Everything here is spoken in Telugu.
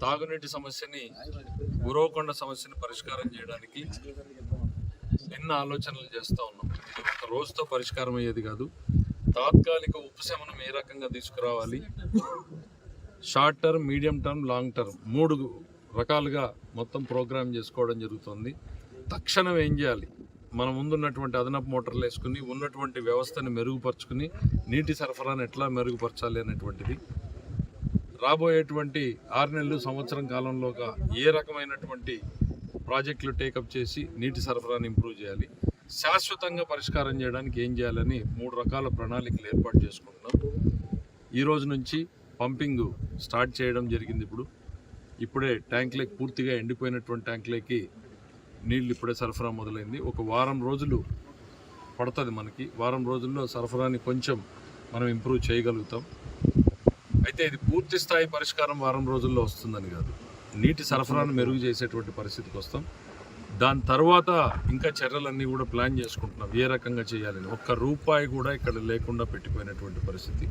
తాగునీటి సమస్యని ఉరవకొండ సమస్యని పరిష్కారం చేయడానికి ఎన్నో ఆలోచనలు చేస్తూ ఉన్నాం. ఇది ఒక రోజుతో పరిష్కారం అయ్యేది కాదు. తాత్కాలిక ఉపశమనం ఏ రకంగా తీసుకురావాలి, short term, medium term, long term 3 రకాలుగా మొత్తం ప్రోగ్రామ్ చేసుకోవడం జరుగుతుంది. తక్షణం ఏం చేయాలి, మన ముందున్నటువంటి అదనపు మోటార్లు వేసుకుని ఉన్నటువంటి వ్యవస్థను మెరుగుపరుచుకుని నీటి సరఫరాను ఎట్లా మెరుగుపరచాలి అనేటువంటిది రాబోయేటువంటి 6 నెలలు సంవత్సరం కాలంలోగా ఏ రకమైనటువంటి ప్రాజెక్టులు టేకప్ చేసి నీటి సరఫరాను ఇంప్రూవ్ చేయాలి, శాశ్వతంగా పరిష్కారం చేయడానికి ఏం చేయాలని 3 రకాల ప్రణాళికలు ఏర్పాటు చేసుకుంటున్నాం. ఈ రోజు నుంచి పంపింగ్ స్టార్ట్ చేయడం జరిగింది. ఇప్పుడే ట్యాంకులకి పూర్తిగా ఎండిపోయినటువంటి ట్యాంకులకి నీళ్ళు ఇప్పుడే సరఫరా మొదలైంది. ఒక వారం రోజులు పడుతుంది మనకి. వారం రోజుల్లో సరఫరాని కొంచెం మనం ఇంప్రూవ్ చేయగలుగుతాం. అయితే ఇది పూర్తి స్థాయి పరిష్కారం వారం రోజుల్లో వస్తుందని కాదు, నీటి సరఫరాను మెరుగు చేసేటువంటి పరిస్థితికి వస్తాం. దాని తర్వాత ఇంకా చర్యలన్నీ కూడా ప్లాన్ చేసుకుంటున్నాం ఏ రకంగా చేయాలని. ఒక్క రూపాయి కూడా ఇక్కడ లేకుండా పెట్టిపోయినటువంటి పరిస్థితి.